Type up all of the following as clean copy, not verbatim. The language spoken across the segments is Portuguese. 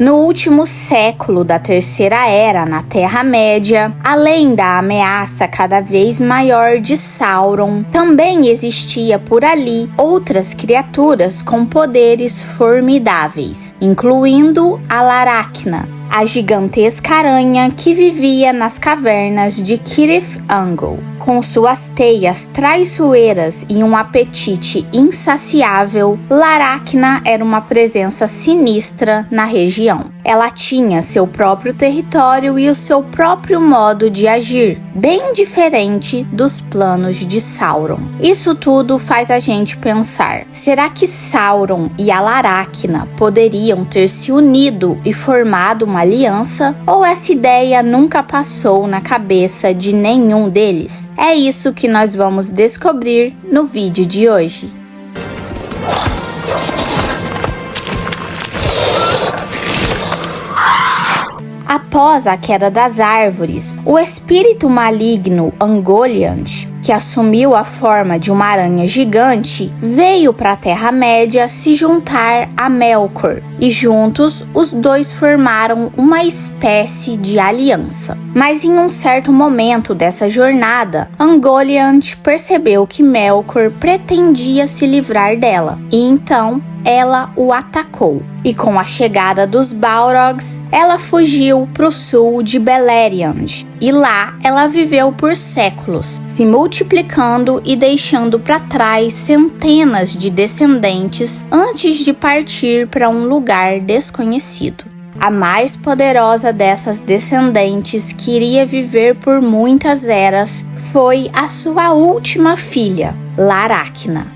No último século da Terceira Era na Terra-média, além da ameaça cada vez maior de Sauron, também existia por ali outras criaturas com poderes formidáveis, incluindo a Laracna, a gigantesca aranha que vivia nas cavernas de Cirith Ungol. Com suas teias traiçoeiras e um apetite insaciável, Laracna era uma presença sinistra na região. Ela tinha seu próprio território e o seu próprio modo de agir, bem diferente dos planos de Sauron. Isso tudo faz a gente pensar: será que Sauron e a Laracna poderiam ter se unido e formado uma aliança? Ou essa ideia nunca passou na cabeça de nenhum deles? É isso que nós vamos descobrir no vídeo de hoje. Após a queda das árvores, o espírito maligno Ungoliant, que assumiu a forma de uma aranha gigante, veio para a Terra-média se juntar a Melkor, e juntos os dois formaram uma espécie de aliança. Mas em um certo momento dessa jornada, Ungoliant percebeu que Melkor pretendia se livrar dela, e então ela o atacou. E com a chegada dos Balrogs, ela fugiu para o sul de Beleriand. E lá ela viveu por séculos, se multiplicando e deixando para trás centenas de descendentes antes de partir para um lugar desconhecido. A mais poderosa dessas descendentes, que iria viver por muitas eras, foi a sua última filha, Laracna.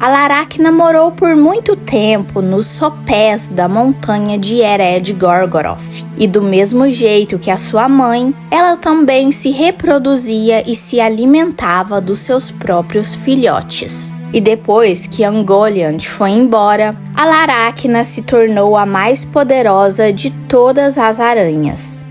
A Laracna morou por muito tempo nos sopés da montanha de Ered Gorgoroth. E do mesmo jeito que a sua mãe, ela também se reproduzia e se alimentava dos seus próprios filhotes. E depois que Ungoliant foi embora, a Laracna se tornou a mais poderosa de todas as aranhas.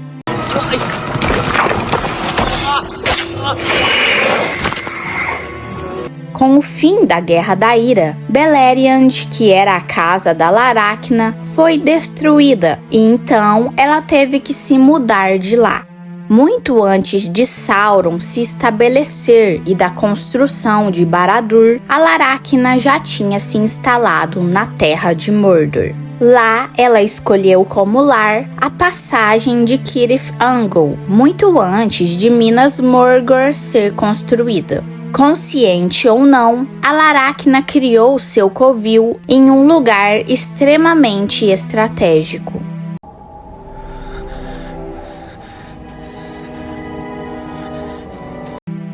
Com o fim da Guerra da Ira, Beleriand, que era a casa da Laracna, foi destruída e então ela teve que se mudar de lá. Muito antes de Sauron se estabelecer e da construção de Barad-dûr, a Laracna já tinha se instalado na Terra de Mordor. Lá, ela escolheu como lar a passagem de Cirith Ungol, muito antes de Minas Morgul ser construída. Consciente ou não, a Laracna criou seu covil em um lugar extremamente estratégico.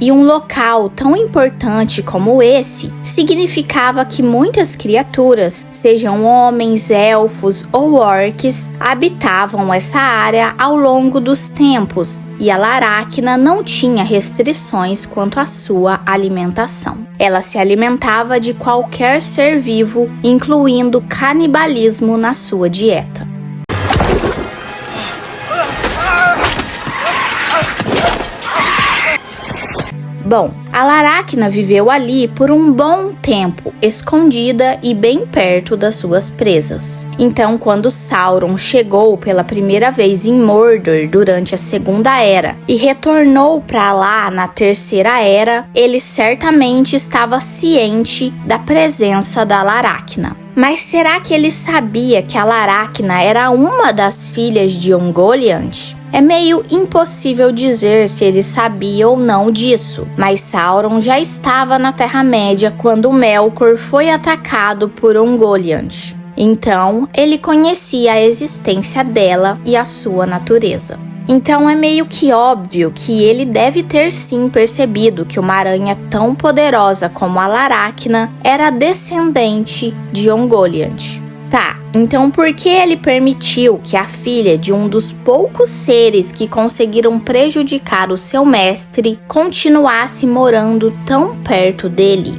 E um local tão importante como esse significava que muitas criaturas, sejam homens, elfos ou orques, habitavam essa área ao longo dos tempos, e a Laracna não tinha restrições quanto à sua alimentação. Ela se alimentava de qualquer ser vivo, incluindo canibalismo na sua dieta. Bom, a Laracna viveu ali por um bom tempo, escondida e bem perto das suas presas. Então, quando Sauron chegou pela primeira vez em Mordor durante a Segunda Era e retornou para lá na Terceira Era, ele certamente estava ciente da presença da Laracna. Mas será que ele sabia que a Laracna era uma das filhas de Ungoliant? É meio impossível dizer se ele sabia ou não disso, mas Sauron já estava na Terra-média quando Melkor foi atacado por Ungoliant. Então, ele conhecia a existência dela e a sua natureza. Então é meio que óbvio que ele deve ter sim percebido que uma aranha tão poderosa como a Laracna era descendente de Ungoliant. Tá, então por que ele permitiu que a filha de um dos poucos seres que conseguiram prejudicar o seu mestre continuasse morando tão perto dele?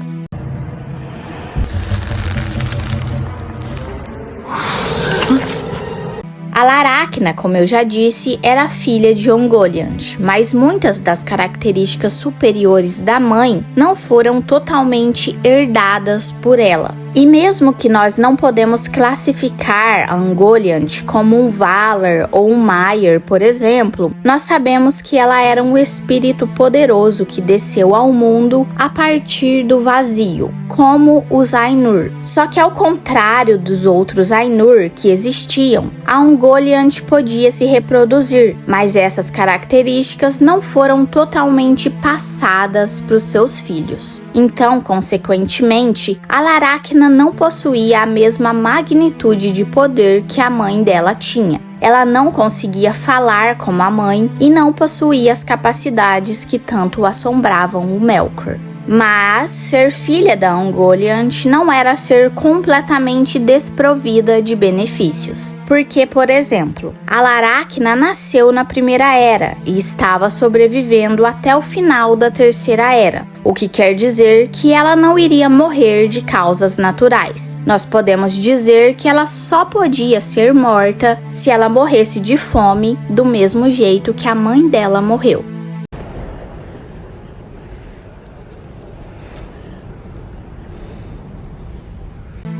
Alaracna, como eu já disse, era filha de Ungoliant, mas muitas das características superiores da mãe não foram totalmente herdadas por ela. E mesmo que nós não podemos classificar a Ungoliant como um Valar ou um Maiar, por exemplo, nós sabemos que ela era um espírito poderoso que desceu ao mundo a partir do vazio, como os Ainur. Só que ao contrário dos outros Ainur que existiam, a Ungoliant podia se reproduzir, mas essas características não foram totalmente passadas para os seus filhos. Então, consequentemente, Alaracna não possuía a mesma magnitude de poder que a mãe dela tinha. Ela não conseguia falar como a mãe e não possuía as capacidades que tanto assombravam o Melkor. Mas ser filha da Ungoliant não era ser completamente desprovida de benefícios. Porque, por exemplo, Alaracna nasceu na Primeira Era e estava sobrevivendo até o final da Terceira Era, o que quer dizer que ela não iria morrer de causas naturais. Nós podemos dizer que ela só podia ser morta se ela morresse de fome, do mesmo jeito que a mãe dela morreu.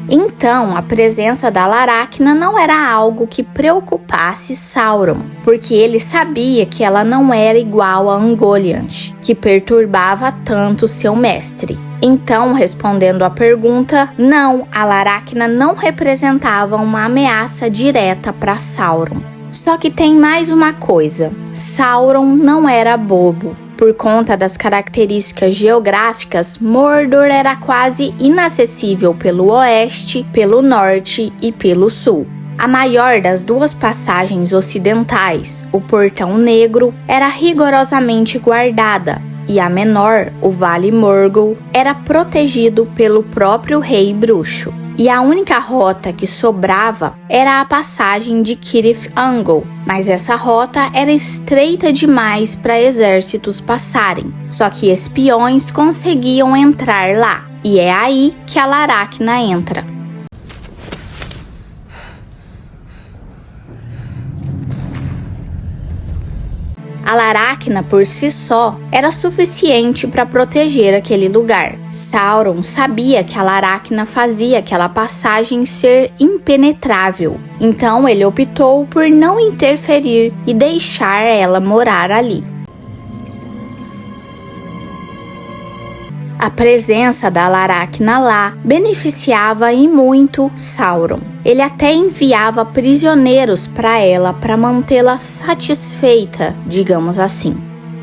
Então, a presença da Alaracna não era algo que preocupasse Sauron, porque ele sabia que ela não era igual a Ungoliant, que perturbava tanto seu mestre. Então, respondendo à pergunta, não, a Alaracna não representava uma ameaça direta para Sauron. Só que tem mais uma coisa, Sauron não era bobo. Por conta das características geográficas, Mordor era quase inacessível pelo oeste, pelo norte e pelo sul. A maior das duas passagens ocidentais, o Portão Negro, era rigorosamente guardada, e a menor, o Vale Morgul, era protegido pelo próprio Rei Bruxo. E a única rota que sobrava era a passagem de Cirith Ungol, mas essa rota era estreita demais para exércitos passarem, só que espiões conseguiam entrar lá, e é aí que a Alaracna entra. A Alaracna por si só era suficiente para proteger aquele lugar. Sauron sabia que a Alaracna fazia aquela passagem ser impenetrável, então ele optou por não interferir e deixar ela morar ali. A presença da Alaracna lá beneficiava e muito Sauron. Ele até enviava prisioneiros para ela para mantê-la satisfeita, digamos assim.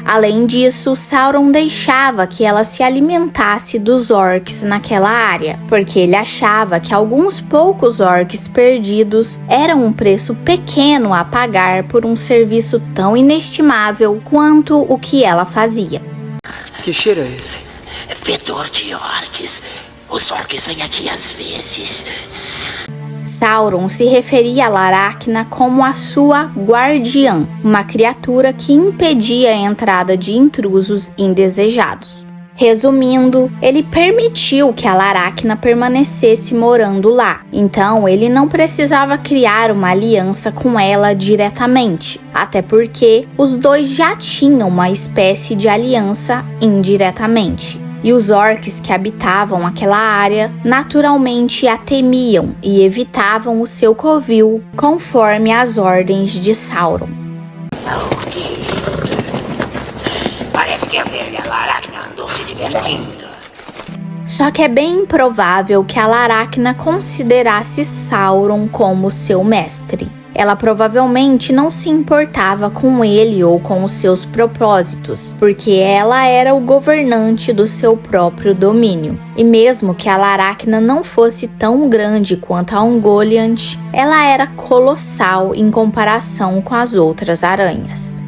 Além disso, Sauron deixava que ela se alimentasse dos orcs naquela área, porque ele achava que alguns poucos orcs perdidos eram um preço pequeno a pagar por um serviço tão inestimável quanto o que ela fazia. Que cheiro é esse? Fedor de orcs. Os orcs vêm aqui às vezes. Sauron se referia a Alaracna como a sua guardiã, uma criatura que impedia a entrada de intrusos indesejados. Resumindo, ele permitiu que a Alaracna permanecesse morando lá, então ele não precisava criar uma aliança com ela diretamente, até porque os dois já tinham uma espécie de aliança indiretamente. E os orcs que habitavam aquela área naturalmente a temiam e evitavam o seu covil conforme as ordens de Sauron. O que é isso? Parece que a velha Alaracna andou se divertindo. Só que é bem improvável que a Alaracna considerasse Sauron como seu mestre. Ela provavelmente não se importava com ele ou com os seus propósitos, porque ela era o governante do seu próprio domínio. E mesmo que a Alaracna não fosse tão grande quanto a Ungoliant, ela era colossal em comparação com as outras aranhas.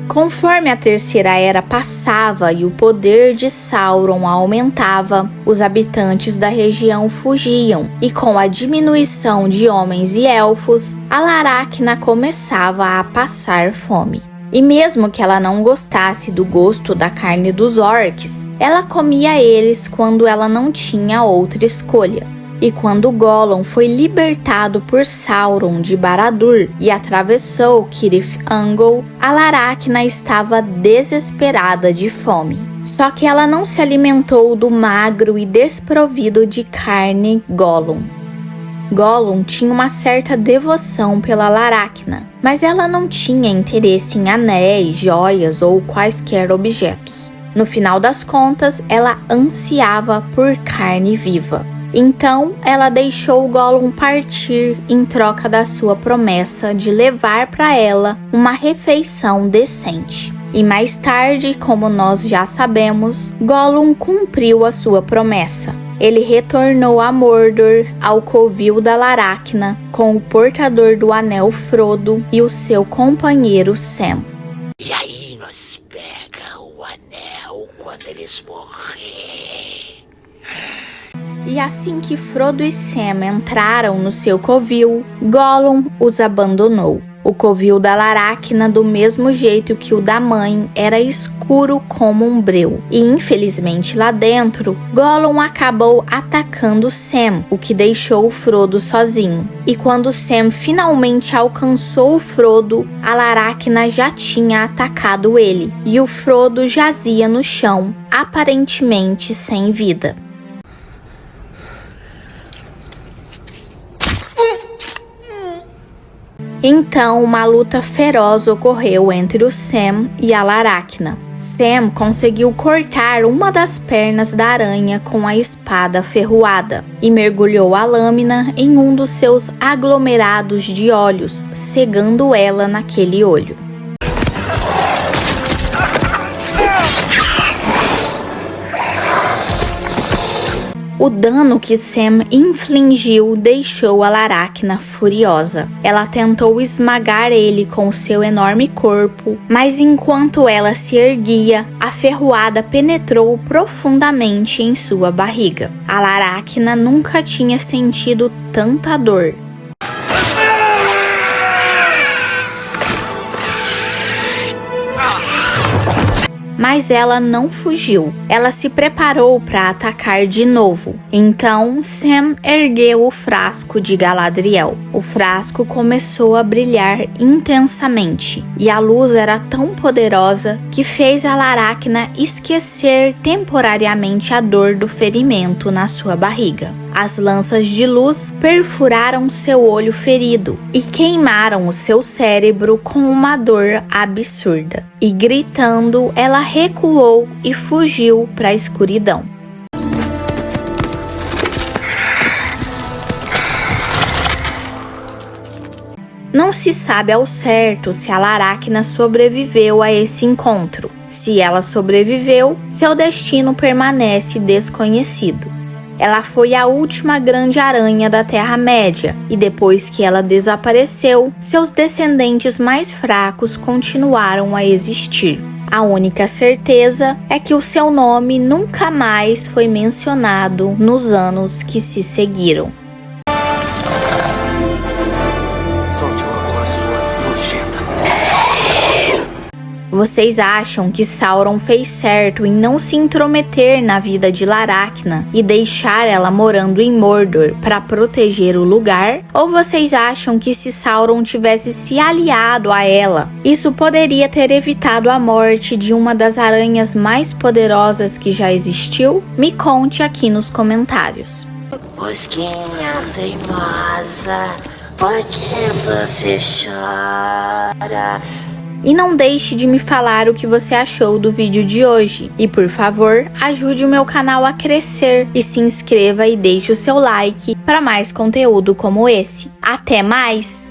Conforme a Terceira Era passava e o poder de Sauron aumentava, os habitantes da região fugiam, e com a diminuição de homens e elfos, a Alaracna começava a passar fome. E mesmo que ela não gostasse do gosto da carne dos orcs, ela comia eles quando ela não tinha outra escolha. E quando Gollum foi libertado por Sauron de Barad-dûr e atravessou Cirith Ungol, Alaracna estava desesperada de fome. Só que ela não se alimentou do magro e desprovido de carne Gollum. Gollum tinha uma certa devoção pela Alaracna, mas ela não tinha interesse em anéis, joias ou quaisquer objetos. No final das contas, ela ansiava por carne viva. Então, ela deixou Gollum partir em troca da sua promessa de levar para ela uma refeição decente. E mais tarde, como nós já sabemos, Gollum cumpriu a sua promessa. Ele retornou a Mordor, ao covil da Alaracna, com o portador do anel Frodo e o seu companheiro Sam. E aí nós pega o anel quando eles morrerem. E assim que Frodo e Sam entraram no seu covil, Gollum os abandonou. O covil da Alaracna, do mesmo jeito que o da mãe, era escuro como um breu. E infelizmente lá dentro, Gollum acabou atacando Sam, o que deixou o Frodo sozinho. E quando Sam finalmente alcançou o Frodo, a Alaracna já tinha atacado ele. E o Frodo jazia no chão, aparentemente sem vida. Então, uma luta feroz ocorreu entre o Sam e a Alaracna. Sam conseguiu cortar uma das pernas da aranha com a espada ferroada e mergulhou a lâmina em um dos seus aglomerados de olhos, cegando ela naquele olho. O dano que Sam infligiu deixou a Alaracna furiosa. Ela tentou esmagar ele com o seu enorme corpo, mas enquanto ela se erguia, a ferroada penetrou profundamente em sua barriga. A Alaracna nunca tinha sentido tanta dor. Mas ela não fugiu. Ela se preparou para atacar de novo. Então, Sam ergueu o frasco de Galadriel. O frasco começou a brilhar intensamente, e a luz era tão poderosa que fez a Alaracna esquecer temporariamente a dor do ferimento na sua barriga. As lanças de luz perfuraram seu olho ferido e queimaram o seu cérebro com uma dor absurda. E gritando, ela recuou e fugiu para a escuridão. Não se sabe ao certo se a Alaracna sobreviveu a esse encontro. Se ela sobreviveu, seu destino permanece desconhecido. Ela foi a última grande aranha da Terra-média, e depois que ela desapareceu, seus descendentes mais fracos continuaram a existir. A única certeza é que o seu nome nunca mais foi mencionado nos anos que se seguiram. Vocês acham que Sauron fez certo em não se intrometer na vida de Alaracna e deixar ela morando em Mordor para proteger o lugar? Ou vocês acham que se Sauron tivesse se aliado a ela, isso poderia ter evitado a morte de uma das aranhas mais poderosas que já existiu? Me conte aqui nos comentários. Mosquinha teimosa, por que você chora? E não deixe de me falar o que você achou do vídeo de hoje. E por favor, ajude o meu canal a crescer e se inscreva e deixe o seu like para mais conteúdo como esse. Até mais!